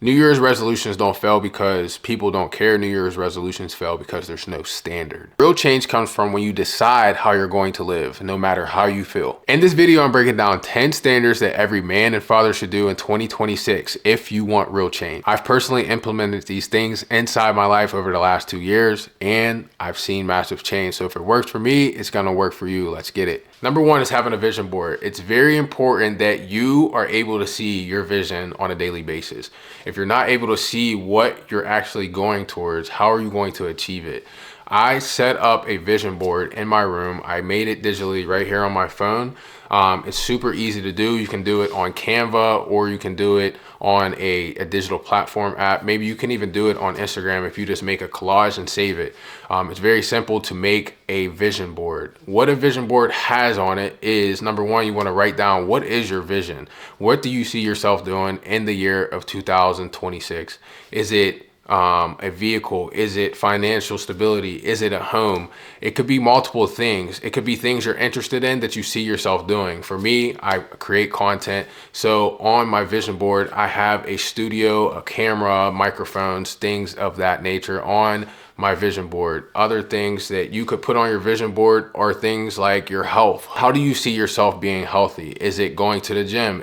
New Year's resolutions don't fail because people don't care. New Year's resolutions fail because there's no standard. Real change comes from when you decide how you're going to live, no matter how you feel. In this video, I'm breaking down 10 standards that every man and father should do in 2026 if you want real change. I've personally implemented these things inside my life over the last 2 years, and I've seen massive change. So if it works for me, it's gonna work for you. Let's get it. Number one is having a vision board. It's very important that you are able to see your vision on a daily basis. If you're not able to see what you're actually going towards, how are you going to achieve it? I set up a vision board in my room. I made it digitally right here on my phone. It's super easy to do. You can do it on Canva, or you can do it on a digital platform app. Maybe you can even do it on Instagram if you just make a collage and save it. It's very simple to make a vision board. What a vision board has on it is, number one, you want to write down what is your vision. What do you see yourself doing in the year of 2026? Is it a vehicle? Is it financial stability? Is it a home? It could be multiple things. It could be things you're interested in that you see yourself doing. For me, I create content. So on my vision board, I have a studio, a camera, microphones, things of that nature on my vision board. Other things that you could put on your vision board are things like your health. How do you see yourself being healthy? Is it going to the gym?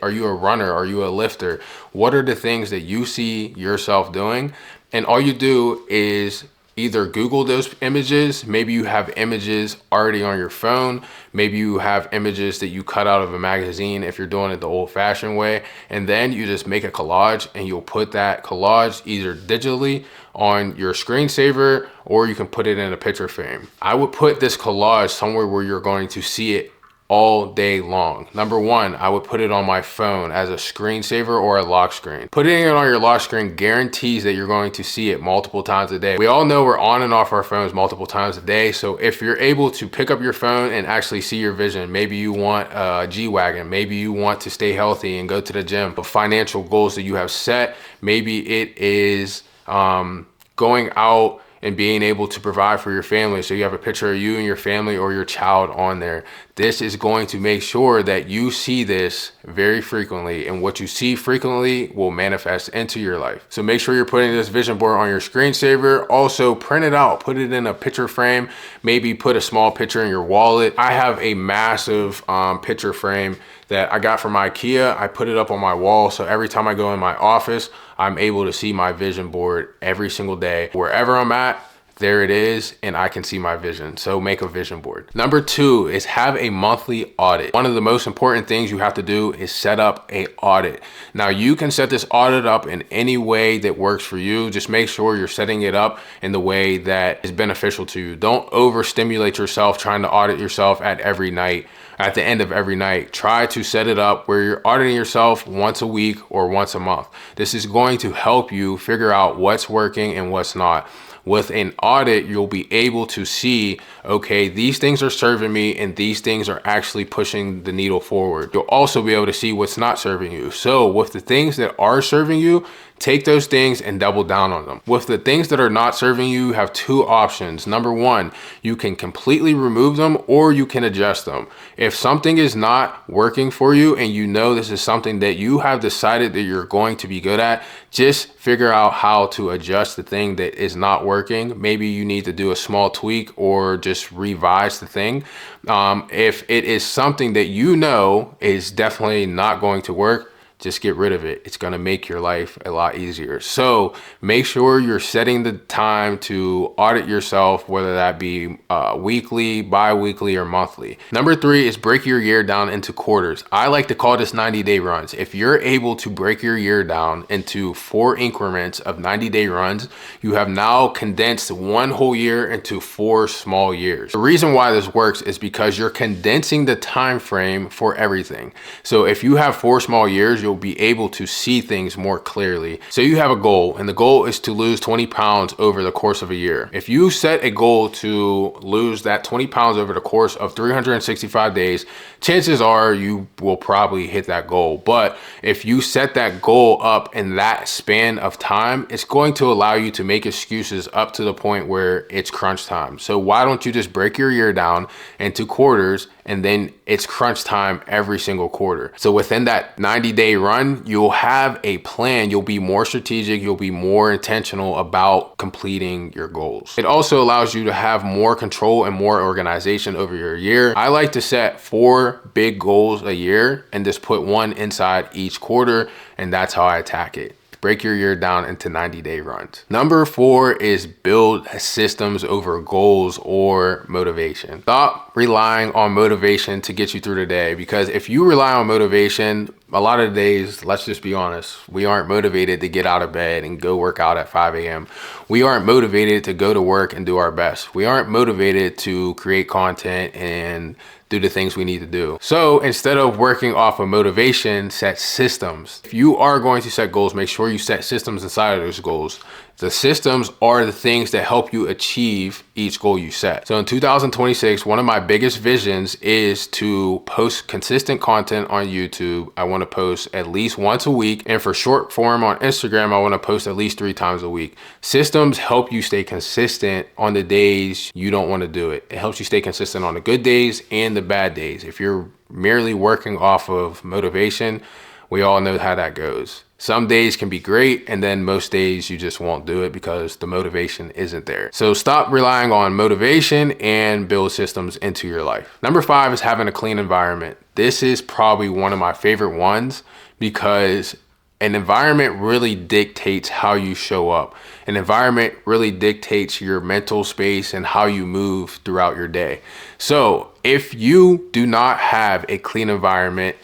Are you a runner? Are you a lifter? What are the things that you see yourself doing? And all you do is either Google those images. Maybe you have images already on your phone. Maybe you have images that you cut out of a magazine if you're doing it the old fashioned way. And then you just make a collage, and you'll put that collage either digitally on your screensaver, or you can put it in a picture frame. I would put this collage somewhere where you're going to see it all day long. Number one, I would put it on my phone as a screensaver or a lock screen. Putting it on your lock screen guarantees that you're going to see it multiple times a day. We all know we're on and off our phones multiple times a day. So if you're able to pick up your phone and actually see your vision, maybe you want a G-Wagon, maybe you want to stay healthy and go to the gym, but financial goals that you have set, maybe it is going out and being able to provide for your family. So you have a picture of you and your family or your child on there. This is going to make sure that you see this very frequently, and what you see frequently will manifest into your life. So make sure you're putting this vision board on your screensaver. Also print it out, put it in a picture frame, maybe put a small picture in your wallet. I have a massive picture frame that I got from IKEA. I put it up on my wall, so every time I go in my office, I'm able to see my vision board every single day. Wherever I'm at, there it is, and I can see my vision. So make a vision board. Number two is have a monthly audit. One of the most important things you have to do is set up an audit. Now you can set this audit up in any way that works for you. Just make sure you're setting it up in the way that is beneficial to you. Don't overstimulate yourself trying to audit yourself at the end of every night. Try to set it up where you're auditing yourself once a week or once a month. This is going to help you figure out what's working and what's not. With an audit, you'll be able to see, okay, these things are serving me and these things are actually pushing the needle forward. You'll also be able to see what's not serving you. So with the things that are serving you, take those things and double down on them. With the things that are not serving you, you have two options. Number one, you can completely remove them, or you can adjust them. If something is not working for you and you know this is something that you have decided that you're going to be good at, just figure out how to adjust the thing that is not working. Maybe you need to do a small tweak or just revise the thing. If it is something that you know is definitely not going to work, just get rid of it. It's gonna make your life a lot easier. So make sure you're setting the time to audit yourself, whether that be weekly, bi-weekly, or monthly. Number three is break your year down into quarters. I like to call this 90-day runs. If you're able to break your year down into 4 increments of 90-day runs, you have now condensed one whole year into 4 small years. The reason why this works is because you're condensing the time frame for everything. So if you have 4 small years, you'll be able to see things more clearly. So you have a goal, and the goal is to lose 20 pounds over the course of a year. If you set a goal to lose that 20 pounds over the course of 365 days, chances are you will probably hit that goal. But if you set that goal up in that span of time, it's going to allow you to make excuses up to the point where it's crunch time. So why don't you just break your year down into quarters, and then it's crunch time every single quarter. So within that 90-day run, you'll have a plan. You'll be more strategic. You'll be more intentional about completing your goals. It also allows you to have more control and more organization over your year. I like to set 4 big goals a year and just put one inside each quarter, and that's how I attack it. Break your year down into 90-day runs. Number 4 is build systems over goals or motivation. Stop relying on motivation to get you through the day, because if you rely on motivation, a lot of the days, let's just be honest, we aren't motivated to get out of bed and go work out at 5 a.m. We aren't motivated to go to work and do our best. We aren't motivated to create content and do the things we need to do. So instead of working off of motivation, set systems. If you are going to set goals, make sure you set systems inside of those goals. The systems are the things that help you achieve each goal you set. So in 2026, one of my biggest visions is to post consistent content on YouTube. I want to post at least once a week. And for short form on Instagram, I want to post at least 3 times a week. Systems help you stay consistent on the days you don't want to do it. It helps you stay consistent on the good days and the bad days. If you're merely working off of motivation, we all know how that goes. Some days can be great, and then most days you just won't do it because the motivation isn't there. So stop relying on motivation and build systems into your life. Number 5 is having a clean environment. This is probably one of my favorite ones because an environment really dictates how you show up. An environment really dictates your mental space and how you move throughout your day. So if you do not have a clean environment,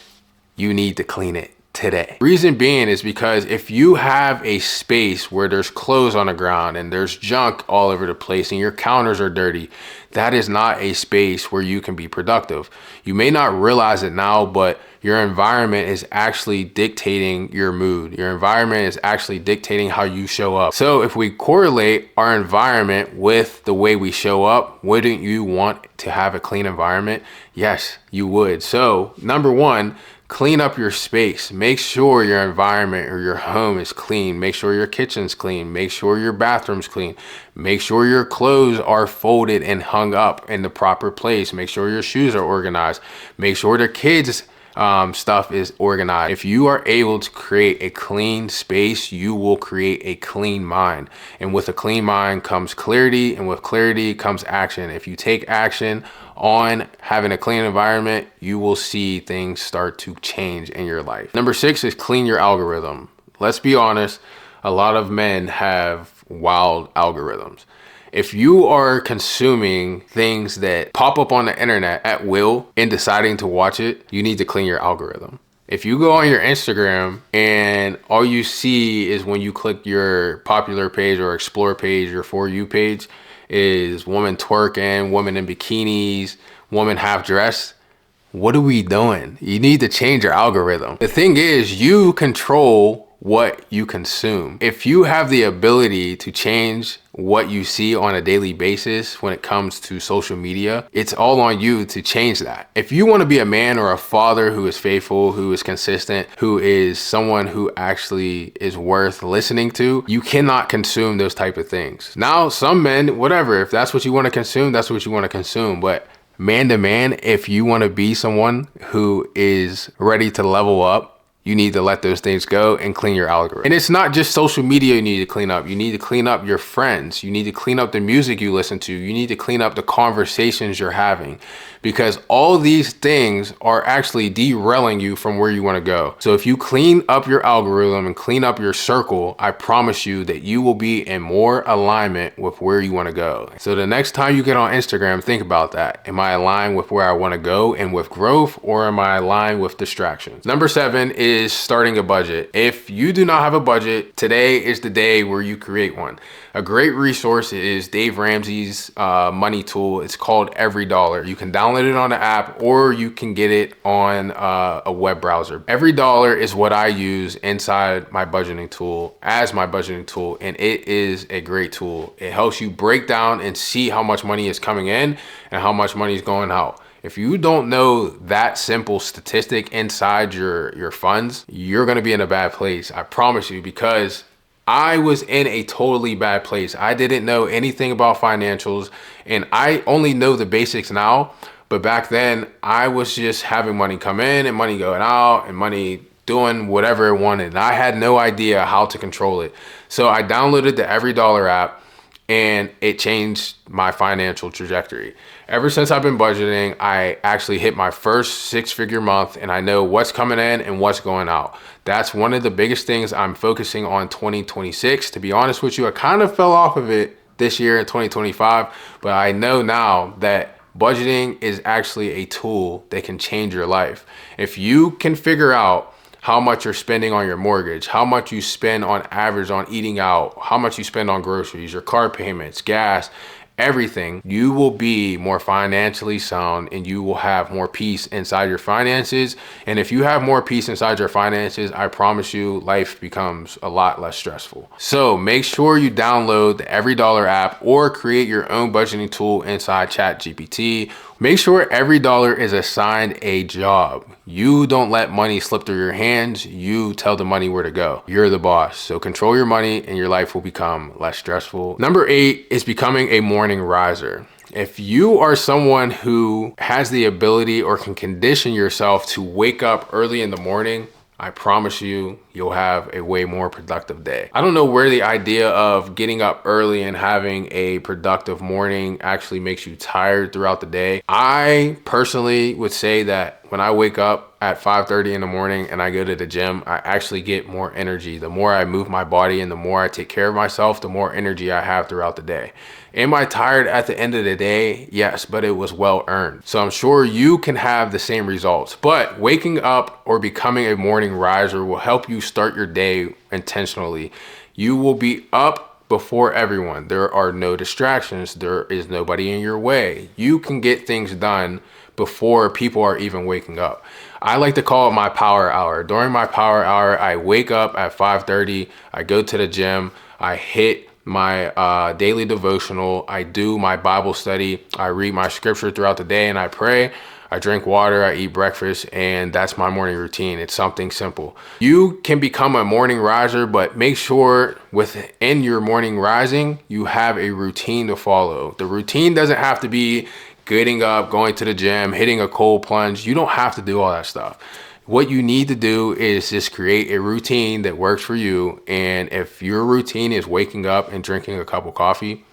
you need to clean it today. Reason being is because if you have a space where there's clothes on the ground and there's junk all over the place and your counters are dirty, that is not a space where you can be productive. You may not realize it now, but your environment is actually dictating your mood. Your environment is actually dictating how you show up. So if we correlate our environment with the way we show up, wouldn't you want to have a clean environment? Yes, you would. So number 1, clean up your space. Make sure your environment or your home is clean. Make sure your kitchen's clean. Make sure your bathroom's clean. Make sure your clothes are folded and hung up in the proper place. Make sure your shoes are organized. Make sure the kids' stuff is organized. If you are able to create a clean space, you will create a clean mind. And with a clean mind comes clarity, and with clarity comes action. If you take action on having a clean environment, you will see things start to change in your life. Number 6 is clean your algorithm. Let's be honest, a lot of men have wild algorithms. If you are consuming things that pop up on the internet at will and deciding to watch it, you need to clean your algorithm. If you go on your Instagram and all you see is when you click your popular page or explore page, your For You page, is women twerking, women in bikinis, women half dressed, what are we doing? You need to change your algorithm. The thing is, you control what you consume. If you have the ability to change what you see on a daily basis when it comes to social media, it's all on you to change that. If you want to be a man or a father who is faithful, who is consistent, who is someone who actually is worth listening to, you cannot consume those type of things. Now, some men, whatever, if that's what you want to consume, that's what you want to consume. But man to man, if you want to be someone who is ready to level up, you need to let those things go and clean your algorithm. And it's not just social media you need to clean up. You need to clean up your friends. You need to clean up the music you listen to. You need to clean up the conversations you're having, because all these things are actually derailing you from where you want to go. So if you clean up your algorithm and clean up your circle, I promise you that you will be in more alignment with where you want to go. So the next time you get on Instagram, think about that. Am I aligned with where I want to go and with growth, or am I aligned with distractions? Number 7 is starting a budget. If you do not have a budget, today is the day where you create one. A great resource is Dave Ramsey's money tool. It's called Every Dollar. You can download it on the app, or you can get it on a web browser. Every Dollar is what I use inside my budgeting tool as my budgeting tool, and it is a great tool. It helps you break down and see how much money is coming in and how much money is going out. If you don't know that simple statistic inside your funds, you're gonna be in a bad place. I promise you, because I was in a totally bad place. I didn't know anything about financials, and I only know the basics now, But back then I was just having money come in and money going out and money doing whatever it wanted. And I had no idea how to control it. So I downloaded the Every Dollar app, and it changed my financial trajectory. Ever since I've been budgeting, I actually hit my first 6-figure month, and I know what's coming in and what's going out. That's one of the biggest things I'm focusing on 2026. To be honest with you, I kind of fell off of it this year in 2025, but I know now that budgeting is actually a tool that can change your life. If you can figure out how much you're spending on your mortgage, how much you spend on average on eating out, how much you spend on groceries, your car payments, gas, everything, you will be more financially sound and you will have more peace inside your finances. And if you have more peace inside your finances, I promise you life becomes a lot less stressful. So make sure you download the Every Dollar app or create your own budgeting tool inside ChatGPT. Make sure every dollar is assigned a job. You don't let money slip through your hands. You tell the money where to go. You're the boss. So control your money and your life will become less stressful. Number 8 is becoming a morning riser. If you are someone who has the ability or can condition yourself to wake up early in the morning, I promise you, you'll have a way more productive day. I don't know where the idea of getting up early and having a productive morning actually makes you tired throughout the day. I personally would say that when I wake up at 5:30 in the morning and I go to the gym, I actually get more energy. The more I move my body and the more I take care of myself, the more energy I have throughout the day. Am I tired at the end of the day? Yes, but it was well earned. So I'm sure you can have the same results. But waking up or becoming a morning riser will help you start your day intentionally. You will be up before everyone. There are no distractions. There is nobody in your way. You can get things done before people are even waking up. I like to call it my power hour. During my power hour, I wake up at 5:30. I go to the gym. I hit my daily devotional. I do my Bible study. I read my scripture throughout the day and I pray. I drink water, I eat breakfast, and that's my morning routine. It's something simple. You can become a morning riser, but make sure within your morning rising, you have a routine to follow. The routine doesn't have to be getting up, going to the gym, hitting a cold plunge. You don't have to do all that stuff. What you need to do is just create a routine that works for you. And if your routine is waking up and drinking a cup of coffee,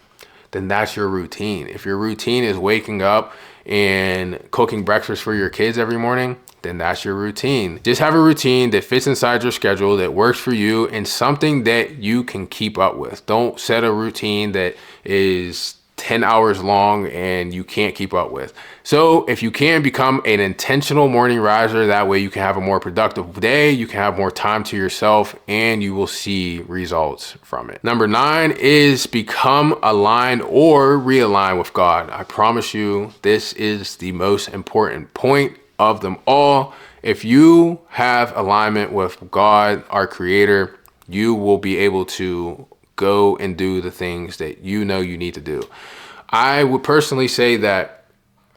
then that's your routine. If your routine is waking up and cooking breakfast for your kids every morning, then that's your routine. Just have a routine that fits inside your schedule, that works for you, and something that you can keep up with. Don't set a routine that is 10 hours long and you can't keep up with. So if you can become an intentional morning riser, that way you can have a more productive day, you can have more time to yourself, and you will see results from it. Number 9 is become aligned or realign with God. I promise you, this is the most important point of them all. If you have alignment with God, our creator, you will be able to go and do the things that you know you need to do. I would personally say that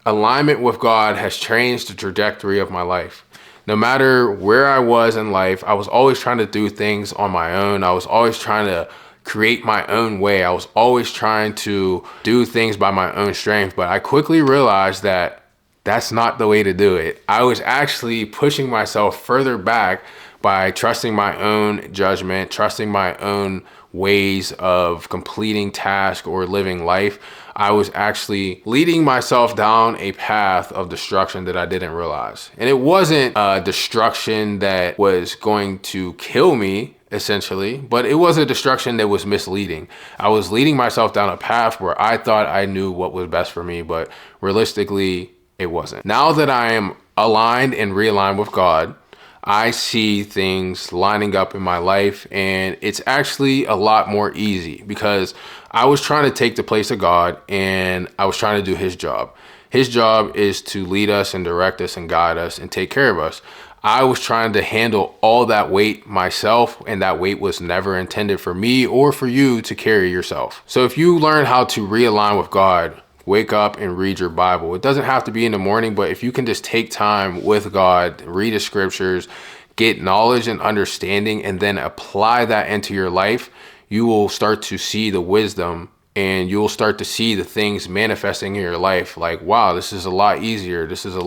alignment with God has changed the trajectory of my life. No matter where I was in life, I was always trying to do things on my own. I was always trying to create my own way. I was always trying to do things by my own strength, but I quickly realized that that's not the way to do it. I was actually pushing myself further back by trusting my own judgment, trusting my own ways of completing tasks or living life. I was actually leading myself down a path of destruction that I didn't realize. And it wasn't a destruction that was going to kill me, essentially, but it was a destruction that was misleading. I was leading myself down a path where I thought I knew what was best for me, but realistically, it wasn't. Now that I am aligned and realigned with God, I see things lining up in my life, and it's actually a lot more easy because I was trying to take the place of God and I was trying to do his job. His job is to lead us and direct us and guide us and take care of us. I was trying to handle all that weight myself, and that weight was never intended for me or for you to carry yourself. So if you learn how to realign with God, wake up and read your Bible. It doesn't have to be in the morning, but if you can just take time with God, read the scriptures, get knowledge and understanding, and then apply that into your life, you will start to see the wisdom and you'll start to see the things manifesting in your life. Like, wow, this is a lot easier. There's a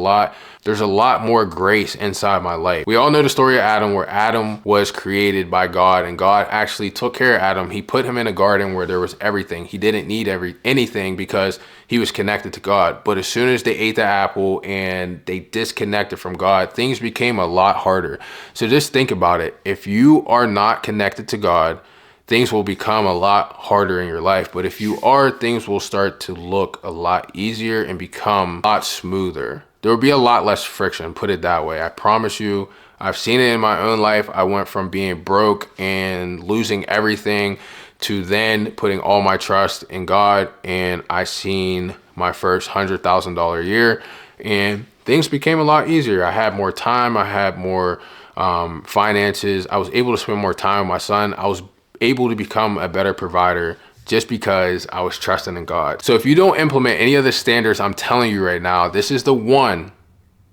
lot more grace inside my life. We all know the story of Adam, where Adam was created by God, and God actually took care of Adam. He put him in a garden where there was everything. He didn't need anything because he was connected to God. But as soon as they ate the apple and they disconnected from God, things became a lot harder. So just think about it. If you are not connected to God, things will become a lot harder in your life. But if you are, things will start to look a lot easier and become a lot smoother. There will be a lot less friction, put it that way. I promise you, I've seen it in my own life. I went from being broke and losing everything to then putting all my trust in God, and I seen my first $100,000 year, and things became a lot easier. I had more time. I had more finances. I was able to spend more time with my son. I was able to become a better provider just because I was trusting in God. So if you don't implement any of the standards I'm telling you right now, this is the one.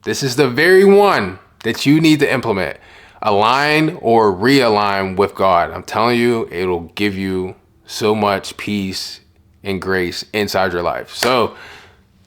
This is the very one that you need to implement. Align or realign with God. I'm telling you, it'll give you so much peace and grace inside your life. So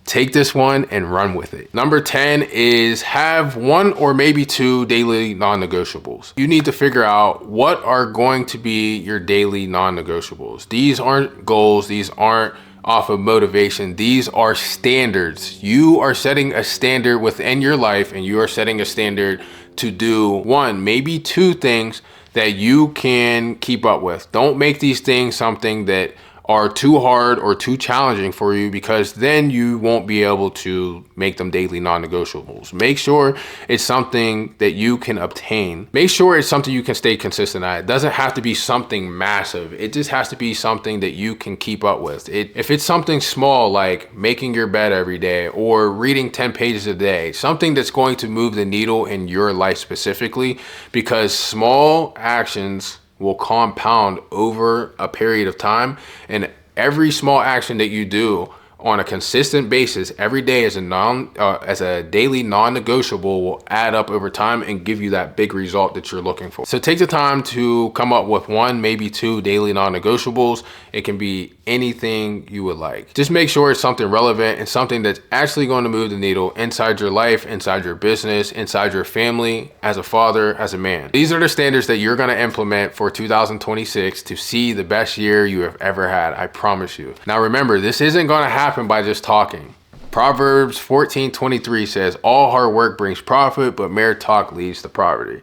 take this one and run with it. Number 10 is have 1 or maybe 2 daily non-negotiables. You need to figure out what are going to be your daily non-negotiables. These aren't goals. These aren't off of motivation. These are standards. You are setting a standard within your life, and you are setting a standard to do 1, maybe 2 things that you can keep up with. Don't make these things something that are too hard or too challenging for you, because then you won't be able to make them daily non-negotiables. Make sure it's something that you can obtain. Make sure it's something you can stay consistent at. It doesn't have to be something massive. It just has to be something that you can keep up with. If it's something small, like making your bed every day or reading 10 pages a day, something that's going to move the needle in your life specifically, because small actions will compound over a period of time, and every small action that you do on a consistent basis every day as a daily non-negotiable will add up over time and give you that big result that you're looking for. So take the time to come up with 1, maybe 2 daily non-negotiables. It can be anything you would like. Just make sure it's something relevant and something that's actually going to move the needle inside your life, inside your business, inside your family, as a father, as a man. These are the standards that you're going to implement for 2026 to see the best year you have ever had. I promise you. Now remember, this isn't going to happen by just talking. Proverbs 14:23 says, all hard work brings profit, but mere talk leads to poverty.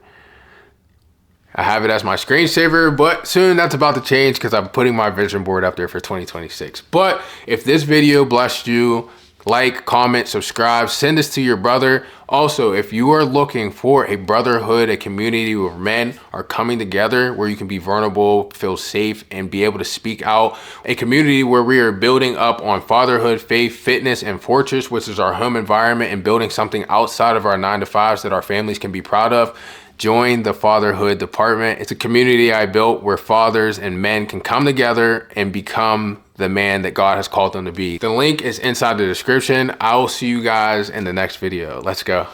I have it as my screensaver, but soon that's about to change because I'm putting my vision board up there for 2026. But if this video blessed you, like, comment, subscribe, send this to your brother. Also, if you are looking for a brotherhood, a community where men are coming together, where you can be vulnerable, feel safe, and be able to speak out, a community where we are building up on fatherhood, faith, fitness, and fortress, which is our home environment, and building something outside of our 9-to-5s that our families can be proud of, join the fatherhood department. It's a community I built where fathers and men can come together and become the man that God has called them to be. The link is inside the description. I will see you guys in the next video. Let's go.